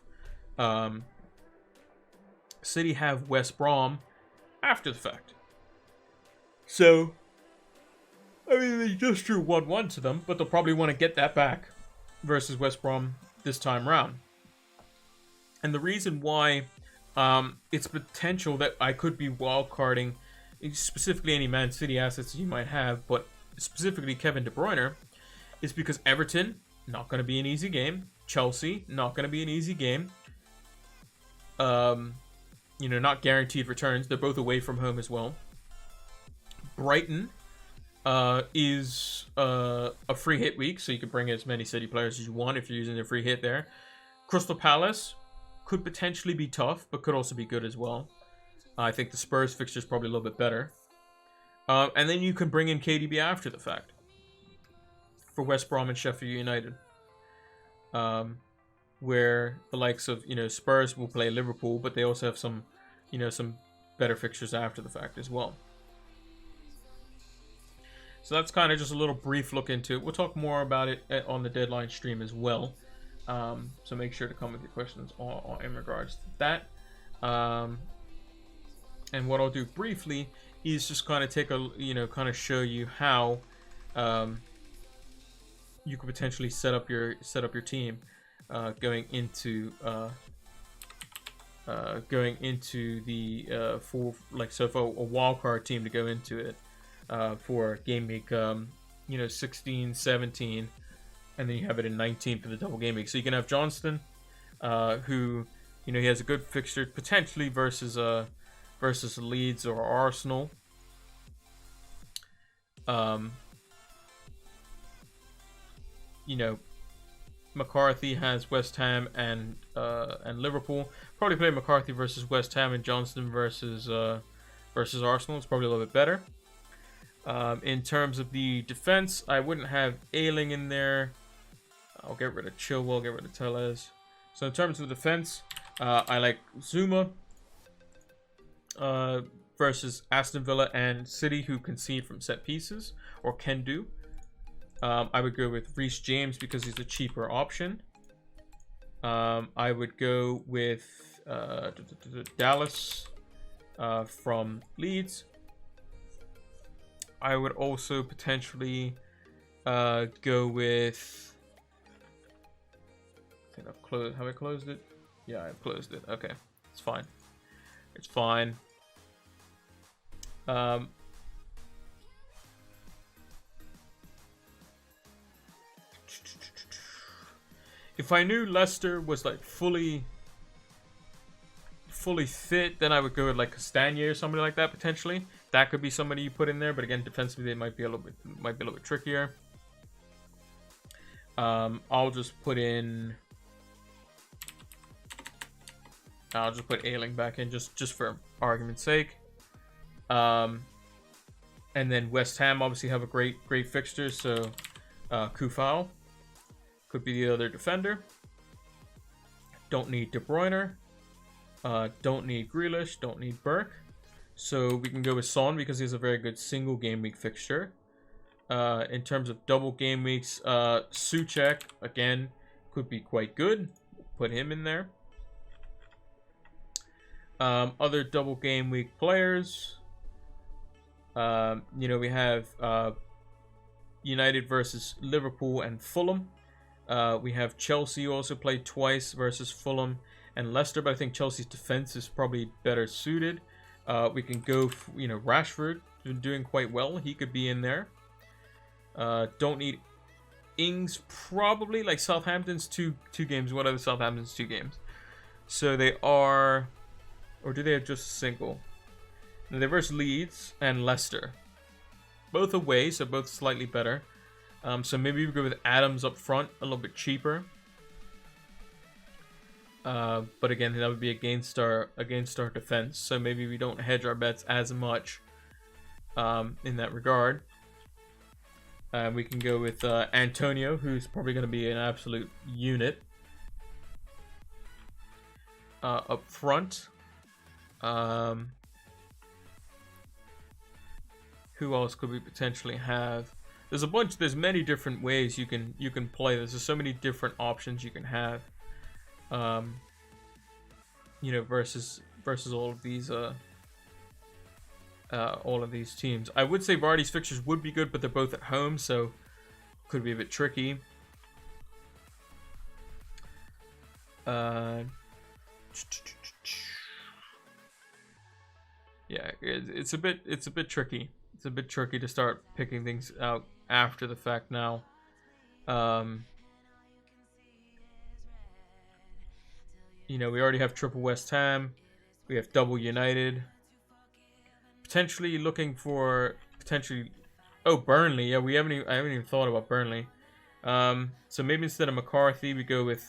West Brom after the fact. So, I mean, they just drew 1-1 to them, but they'll probably want to get that back versus West Brom this time round. And the reason why it's potential that I could be wildcarding specifically any Man City assets you might have, but specifically Kevin De Bruyne, is because Everton, not going to be an easy game. Chelsea, not going to be an easy game. Not guaranteed returns. They're both away from home as well. Brighton is a free hit week, so you can bring as many City players as you want if you're using a free hit there. Crystal Palace could potentially be tough, but could also be good as well. I think the Spurs fixture is probably a little bit better. And then you can bring in KDB after the fact for West Brom and Sheffield United, where the likes of Spurs will play Liverpool, but they also have some better fixtures after the fact as well. So that's kind of just a little brief look into it. We'll talk more about it on the deadline stream as well. So make sure to come with your questions in regards to that. And what I'll do briefly is just kind of take kind of show you how you could potentially set up your team going into the for a wild card team to go into it for game week 16, 17, and then you have it in 19 for the double game week. So you can have Johnston, who he has a good fixture potentially versus Leeds or Arsenal. McCarthy has West Ham and Liverpool. Probably play McCarthy versus West Ham and Johnston versus Arsenal. It's probably a little bit better. In terms of the defense, I wouldn't have Ayling in there. I'll get rid of Chilwell, get rid of Tellez. So in terms of defense, I like Zuma versus Aston Villa and City, who concede from set pieces or can do. I would go with Reece James because he's a cheaper option. I would go with Dallas from Leeds. I would also potentially go with... I think I've closed... Have I closed it? Yeah, I've closed it. Okay, it's fine. It's fine. If I knew Leicester was like fully fit, then I would go with like Castagne or somebody like that potentially. That could be somebody you put in there, but again, defensively they might be a little bit trickier. I'll just put Ayling back in just for argument's sake. And then West Ham obviously have a great fixture, so Kufal could be the other defender. Don't need De Bruyne. Don't need Grealish. Don't need Burke. So we can go with Son because he has a very good single game week fixture. In terms of double game weeks, Souček again could be quite good. Put him in there. Other double game week players. We have United versus Liverpool and Fulham. We have Chelsea also played twice versus Fulham and Leicester, but I think Chelsea's defense is probably better suited. We can go, Rashford been doing quite well. He could be in there. Don't need Ings probably, like Southampton's two games. What are the Southampton's 2 games? So they are, or do they have just a single? And they're versus Leeds and Leicester. Both away, so both slightly better. So maybe we go with Adams up front, a little bit cheaper. But again, that would be against our defense. So maybe we don't hedge our bets as much in that regard. We can go with Antonio, who's probably going to be an absolute unit up front. Who else could we potentially have? There's many different ways you can play this. There's so many different options you can have. Versus all of these teams. I would say Vardy's fixtures would be good, but they're both at home, so could be a bit tricky. Yeah, it's a bit tricky. It's a bit tricky to start picking things out after the fact now. We already have triple West Ham. We have double United. Potentially looking for Burnley. Yeah, I haven't even thought about Burnley. So maybe instead of McCarthy, we go with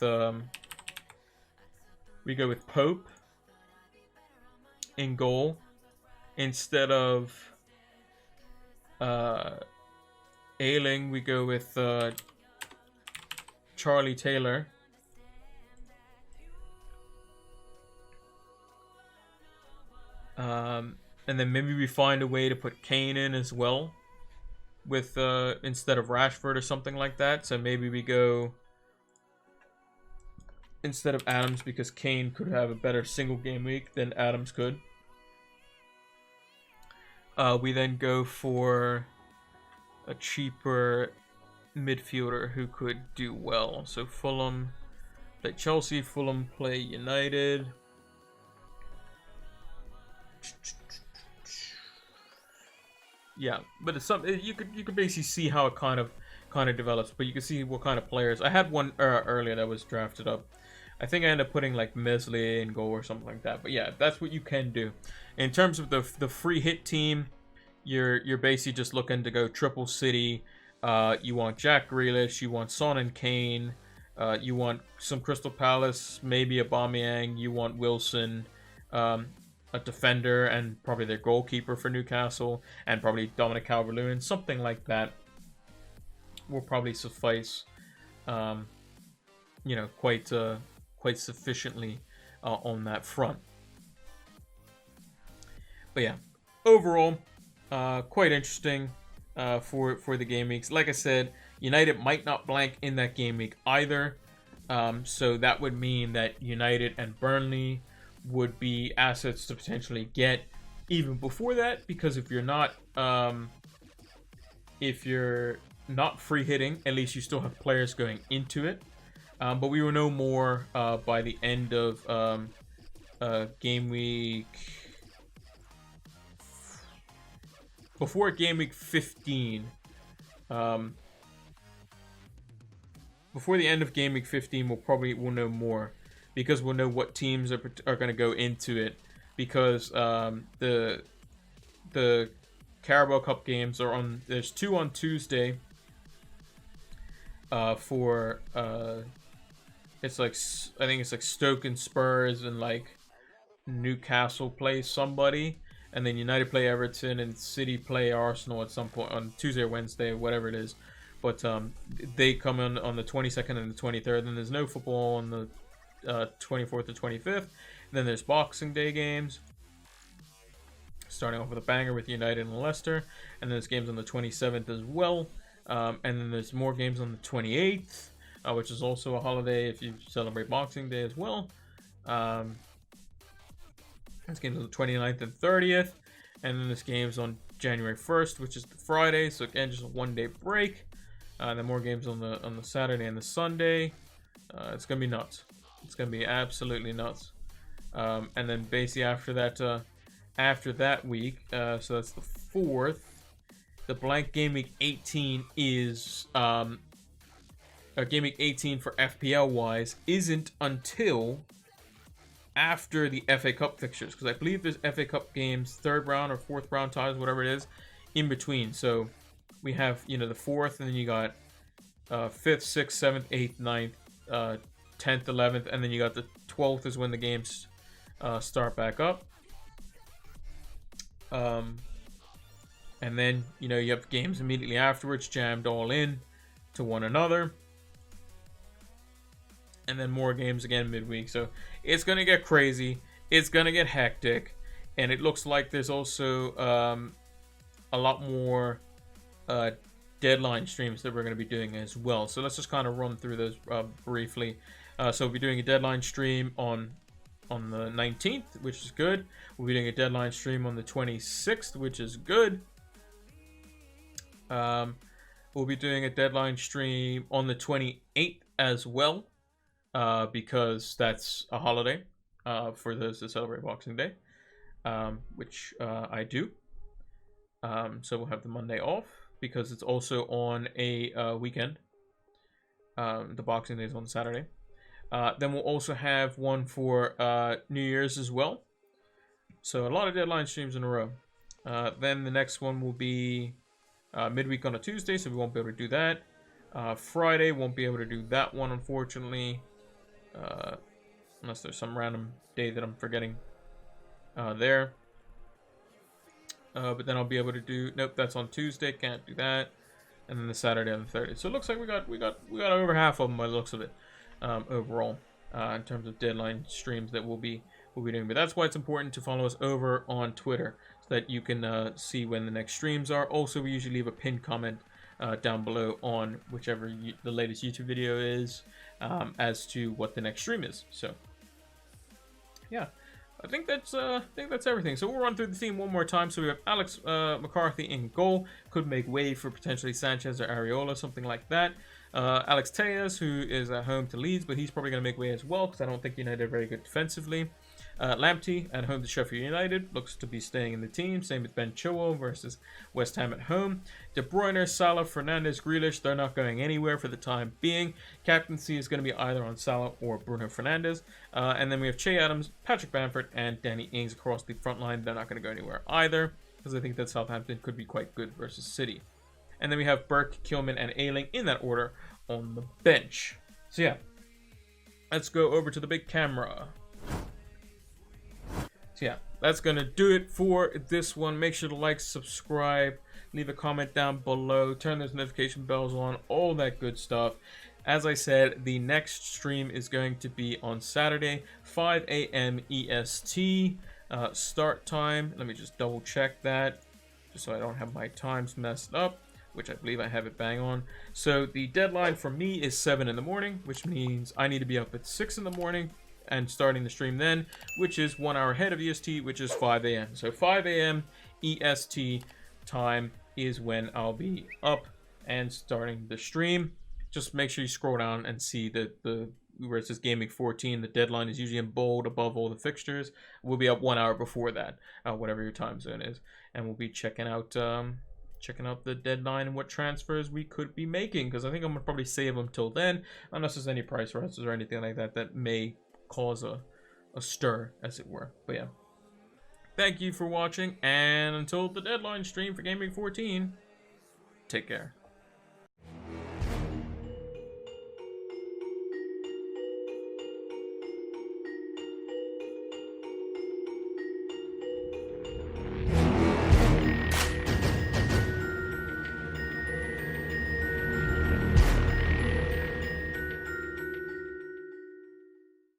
Pope in goal instead of Ayling. We go with Charlie Taylor. And then maybe we find a way to put Kane in as well, with instead of Rashford or something like that. So maybe we go instead of Adams, because Kane could have a better single game week than Adams could. We then go for a cheaper midfielder who could do well. So Fulham play Chelsea, Fulham play United. Yeah, but it's something you could basically see how it kind of develops, but you can see what kind of players. I had one earlier that was drafted up. I think I ended up putting like Mesley in goal or something like that. But yeah, that's what you can do. In terms of the free hit team, you're basically just looking to go triple City. You want Jack Grealish, you want Son and Kane, you want some Crystal Palace, maybe Aubameyang, you want Wilson, a defender, and probably their goalkeeper for Newcastle, and probably Dominic Calvert-Lewin, something like that will probably suffice, quite sufficiently on that front. But yeah, overall, quite interesting for the game weeks. Like I said, United might not blank in that game week either, so that would mean that United and Burnley would be assets to potentially get even before that, because if you're not free hitting, at least you still have players going into it. But we will know more by the end of game week. Before game week 15. Before the end of game week 15, we'll know more, because we'll know what teams are going to go into it, because the Carabao Cup games are on. There's 2 on Tuesday. For it's like, I think it's like Stoke and Spurs, and like Newcastle play somebody, and then United play Everton, and City play Arsenal at some point on Tuesday or Wednesday, whatever it is. But they come in on the 22nd and the 23rd. Then there's no football on the 24th or 25th. And then there's Boxing Day games, starting off with a banger with United and Leicester. And then there's games on the 27th as well. And then there's more games on the 28th, which is also a holiday if you celebrate Boxing Day as well. There's games on the 29th and 30th. And then there's games on January 1st, which is the Friday. So again, just a one-day break. Then more games on the Saturday and the Sunday. It's gonna be nuts. It's gonna be absolutely nuts. And then basically after that week, so that's the 4th. The blank game week 18 is game week 18 for FPL wise isn't until after the FA Cup fixtures, because I believe there's FA Cup games, third round or fourth round ties, whatever it is, in between. So we have, you know, the fourth, and then you got 5th, 6th, 7th, 8th, 9th, 10th, 11th, and then you got the 12th is when the games start back up. And then, you know, you have games immediately afterwards jammed all in to one another. And then more games again midweek. So it's going to get crazy. It's going to get hectic. And it looks like there's also a lot more deadline streams that we're going to be doing as well. So let's just kind of run through those briefly. So we'll be doing a deadline stream on the 19th, which is good. We'll be doing a deadline stream on the 26th, which is good. We'll be doing a deadline stream on the 28th as well, because that's a holiday for those that celebrate Boxing Day, which I do. So we'll have the Monday off because it's also on a weekend. The Boxing Day is on Saturday. Then we'll also have one for New Year's as well. So a lot of deadline streams in a row. Then the next one will be midweek on a Tuesday, so we won't be able to do that. Friday, won't be able to do that one, unfortunately. Unless there's some random day that I'm forgetting there. But then I'll be able to do... Nope, that's on Tuesday, can't do that. And then the Saturday on the 30th. So it looks like we got over half of them by the looks of it. Overall, in terms of deadline streams that we'll be doing. But that's why it's important to follow us over on Twitter, so that you can see when the next streams are. Also, we usually leave a pinned comment down below on whichever the latest YouTube video is, as to what the next stream is. So yeah, I think that's everything. So we'll run through the team one more time. So we have Alex McCarthy in goal. Could make way for potentially Sanchez or Areola, something like that. Alex Tejas, who is at home to Leeds, but he's probably going to make way as well, because I don't think United are very good defensively. Lamptey at home to Sheffield United, looks to be staying in the team. Same with Ben Chilwell versus West Ham at home. De Bruyne, Salah, Fernandes, Grealish, they're not going anywhere for the time being. Captaincy is going to be either on Salah or Bruno Fernandes. And then we have Che Adams, Patrick Bamford, and Danny Ings across the front line. They're not going to go anywhere either, because I think that Southampton could be quite good versus City. And then we have Burke, Kilman, and Ayling in that order on the bench. So yeah, let's go over to the big camera. So yeah, that's going to do it for this one. Make sure to like, subscribe, leave a comment down below, turn those notification bells on, all that good stuff. As I said, the next stream is going to be on Saturday, 5 a.m. EST start time. Let me just double check that, just so I don't have my times messed up, which I believe I have it bang on. So the deadline for me is 7 in the morning, which means I need to be up at 6 in the morning and starting the stream then, which is 1 hour ahead of EST, which is 5 a.m. So 5 a.m. EST time is when I'll be up and starting the stream. Just make sure you scroll down and see that where it says Gameweek 14, the deadline is usually in bold above all the fixtures. We'll be up 1 hour before that, whatever your time zone is, and we'll be checking out the deadline and what transfers we could be making, because I think I'm gonna probably save them till then, unless there's any price rises or anything like that that may cause a stir, as it were. But yeah, thank you for watching, and until the deadline stream for Gameweek 14, take care.